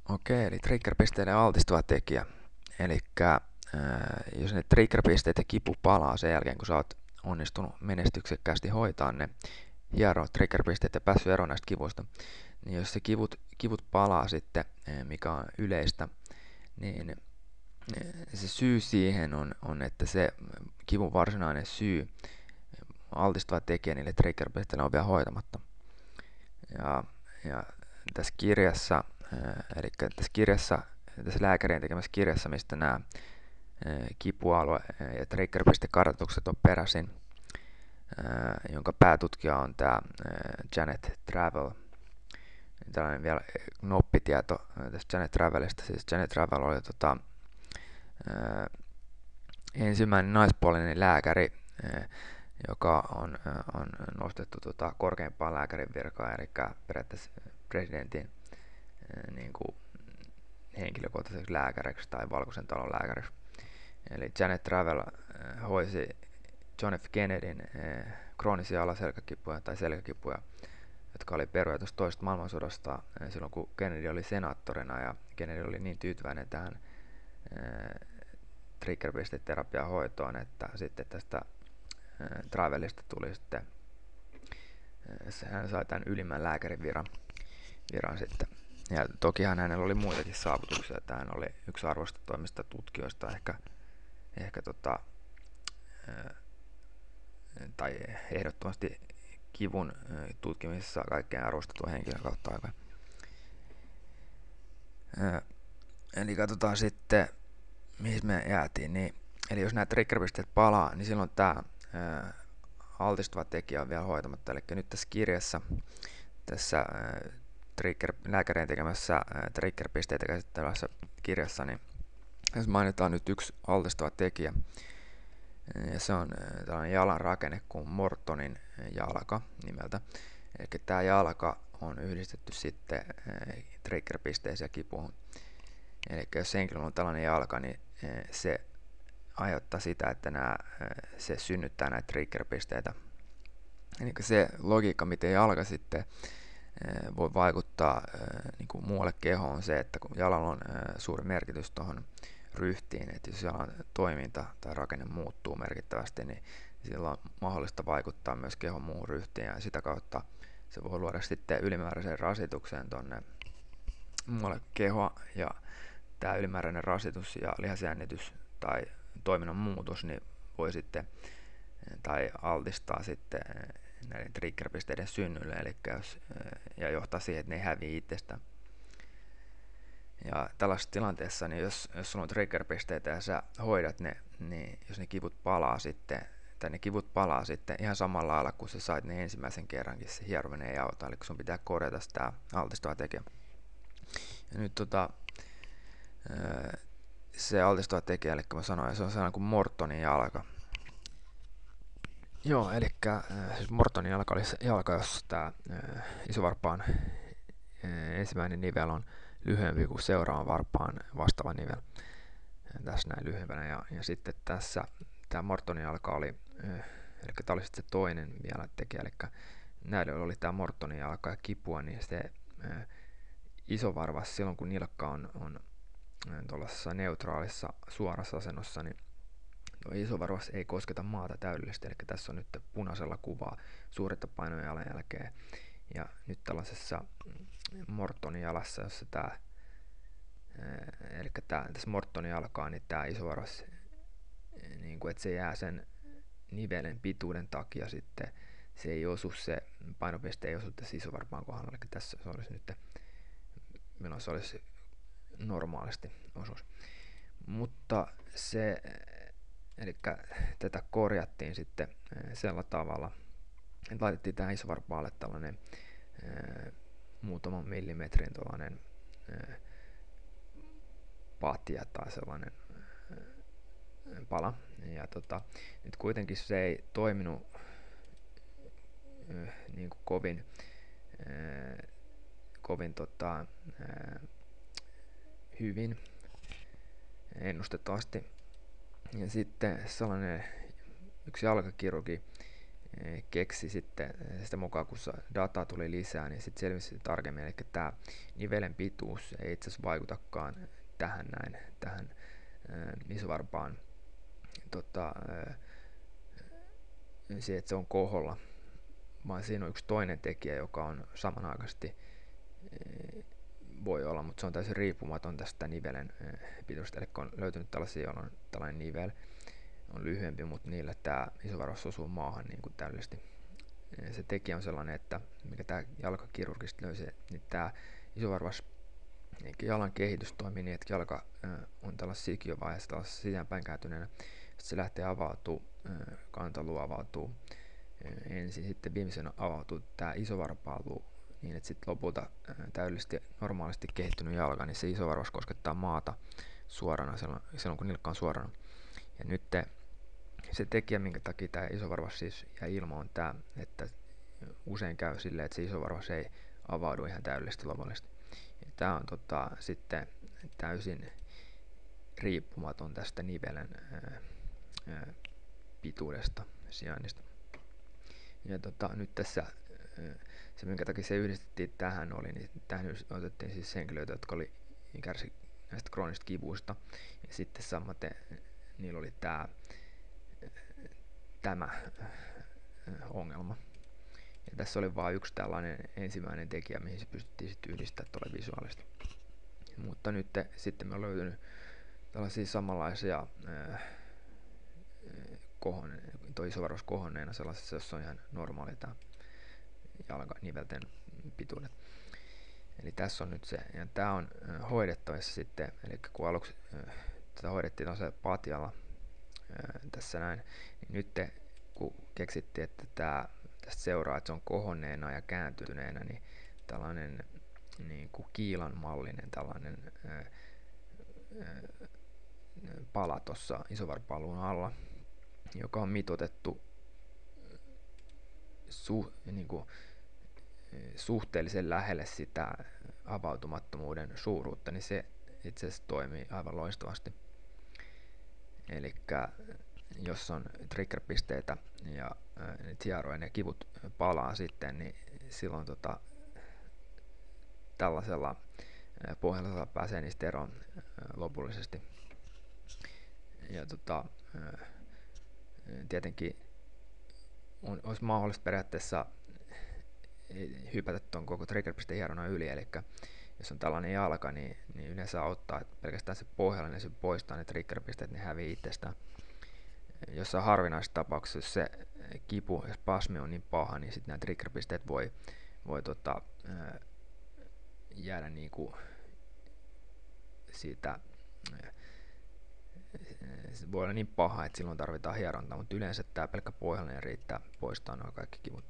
Okei, eli triggerpisteille altistuva tekijä. Eli jos ne triggerpisteet ja kipu palaa sen jälkeen, kun sä oot onnistunut menestyksekkäästi hoitaa ne hieroa triggerpisteet ja päässyt eroon näistä kivuista, niin jos se kivut palaa sitten, mikä on yleistä, niin se syy siihen on että se kivun varsinainen syy, altistuva tekijä niille triggerpisteille on vielä hoitamatta. Ja, ja tässä kirjassa, eli tässä lääkärien tekemässä kirjassa, mistä nämä kipualue- ja triggerpistekartoitukset on peräisin, jonka päätutkija on tämä Janet Travell. Tällainen vielä knoppitieto tästä Janet Travellista. Siis Janet Travell oli ensimmäinen naispuolinen lääkäri, joka on nostettu korkeimpaan lääkärin virkaan, eli periaatteessa presidentin niin kuin henkilökohtaiseksi lääkäriksi tai valkoisen talon lääkäriksi. Eli Janet Travell hoisi John F. Kennedyn kroonisia alaselkäkipuja tai selkäkipuja, jotka oli peruja tuosta toisesta maailmansodasta silloin, kun Kennedy oli senaattorina, ja Kennedy oli niin tyytyväinen tähän triggerpisteterapian hoitoon, että sitten tästä Travellista tuli sitten, hän sai tämän ylimmän lääkärin viran sitten. Ja tokihan hänellä oli muitakin saavutuksia, että hän oli yksi arvostetuimmista tutkijoista ehkä tai ehdottomasti kivun tutkimisessa kaikkein arvostetun henkilön kautta aikoina. Eli katsotaan sitten, mihin me jäätiin. Niin, eli jos nämä triggerpisteet palaa, niin silloin tämä altistuva tekijä on vielä hoitamatta. Eli nyt tässä kirjassa, tässä lääkärien tekemässä triggerpisteitä käsittelevässä kirjassa, niin tässä mainitaan nyt yksi altistuva tekijä. Ja se on tällainen jalan rakenne kuin Mortonin jalka nimeltä. Eli tämä jalka on yhdistetty sitten triggerpisteeseen ja kipuun. Eli jos henkilöllä on tällainen jalka, niin se aiheuttaa sitä, että se synnyttää näitä triggerpisteitä. Eli se logiikka, miten jalka sitten voi vaikuttaa niin kuin muualle kehoon, on se, että kun jalalla on suuri merkitys tuohon ryhtiin, että jos jalan toiminta tai rakenne muuttuu merkittävästi, niin sillä on mahdollista vaikuttaa myös kehon muuhun ryhtiin, ja sitä kautta se voi luoda sitten ylimääräisen rasituksen tuonne muualle kehoa, ja tämä ylimääräinen rasitus ja lihasjännitys tai toiminnan muutos niin voi sitten tai altistaa sitten näiden triggerpisteiden synnylle, eli ja johtaa siihen, että ne hävii itsestään. Ja tällaisessa tilanteessa, niin jos sulla on triggerpisteitä ja sä hoidat ne, niin jos ne kivut palaa sitten ihan samalla lailla, kun sä sait ne ensimmäisen kerrankin, se hierominen ei auta, eli sun pitää korjata sitä altistava tekijä. Ja nyt se altistava tekijä, eli mä sanoin, se on sellainen kuin Mortonin jalka. Joo, eli siis Mortonin jalka oli se jalka, jossa tämä isovarpaan ensimmäinen nivel on lyhyempi kuin seuraavan varpaan vastaava nivel. Tässä näin lyhyempänä. Ja sitten tässä tämä Mortonin jalka oli, eli tämä oli sitten se toinen vielä tekijä, eli näillä oli tämä Mortonin jalka ja kipua, niin se isovarvas silloin kun nilkka on tuollaisessa neutraalissa suorassa asennossa, niin tuo isovarvas ei kosketa maata täydellisesti, eli tässä on nyt punaisella kuvaa suuretta painoja jalanjälkeen. Ja nyt tällaisessa Mortonin jalassa, jossa eli tässä Mortonin jalkaa, niin tämä isovarvas, niin kuin, että se jää sen nivelen pituuden takia sitten, se ei osu, se painopiste ei osu tässä isovarpaan kohdalla, eli tässä se olisi nyt, milloin se olisi normaalisti osuus. Mutta eli tätä korjattiin sitten sillä tavalla, että laitettiin tähän isovarpaalle tällainen muutaman millimetrin tuollainen patja tai sellainen pala. Ja nyt kuitenkin se ei toiminut niin kuin kovin hyvin ennustettavasti. Ja sitten sellainen yksi jalkakirurgi keksi sitten sitä mukaan, kun dataa tuli lisää, niin sitten selvisi tarkemmin, eli tämä nivelen pituus ei itse asiassa vaikutakaan tähän isovarpaan siihen, että se on koholla, vaan siinä on yksi toinen tekijä, joka on samanaikaisesti voi olla, mutta se on täysin riippumaton tästä nivelen pituudesta, eli on löytynyt tällaisia, joilla on tällainen nivel on lyhyempi, mutta niillä tämä isovarvas osuu maahan niin kuin täydellisesti. Se tekijä on sellainen, että mikä tämä jalkakirurgista löysi, niin tämä isovarvas jalan kehitys toimii niin, että jalka on tällaisessa sikiövaiheessa tällaisessa sisäänpäin kääntyneenä. Sitten se lähtee avautuu, kantaluu avautuu ensin, sitten viimeisenä avautuu tämä isovarpaaluu niin, että sitten lopulta täydellisesti normaalisti kehittynyt jalka, niin se isovarvas koskettaa maata suorana silloin kun nilkka on suorana. Ja nyt se tekijä, minkä takia tämä isovarvas siis jää ilmaan, on tämä, että usein käy silleen, että se isovarvas ei avaudu ihan täydellisesti lopullisesti. Tämä on sitten täysin riippumaton tästä nivelen pituudesta, sijainnista. Ja nyt tässä se, minkä takia se yhdistettiin tähän, oli, niin tähän otettiin siis henkilöitä, jotka kärsi näistä kroonisista kivuista. Ja sitten samaten niillä oli tämä ongelma. Ja tässä oli vain yksi tällainen ensimmäinen tekijä, mihin se pystyttiin sitten yhdistämään tuolle visuaalisesti. Mutta nyt sitten me on löytynyt tällaisia samanlaisia tuo isovarvas kohonneena sellaisessa, jossa on ihan normaali tämä jalkanivelten pituudet. Eli tässä on nyt se, ja tämä on hoidettavissa sitten, eli kun aluksi tätä hoidettiin tällaisella patjalla tässä näin, niin nyt kun keksittiin, että tästä seuraa, että se on kohonneena ja kääntyneenä, niin tällainen niin kuin kiilan mallinen tällainen pala tuossa isovarpaluun alla, joka on mitoitettu niin kuin suhteellisen lähelle sitä avautumattomuuden suuruutta, niin se itse asiassa toimii aivan loistavasti. Eli jos on triggerpisteitä ja hierojen ja kivut palaa sitten, niin silloin tällaisella pohjalla pääsee niistä eroon lopullisesti. Ja tietenkin olisi mahdollista periaatteessa hypätä tuon koko triggerpisteen hieronnan yli, eli jos on tällainen jalka, niin yleensä auttaa, että pelkästään se pohjalla, niin se poistaa ne triggerpisteet, ne hävii itsestään. Jossain harvinaisessa tapauksessa, jos se kipu ja spasmi on niin paha, niin sitten nämä triggerpisteet voi jäädä niinku siitä, se voi olla niin paha, että silloin tarvitaan hierontaa, mutta yleensä tämä pelkkä pohjallinen riittää poistaa nuo kaikki kivut.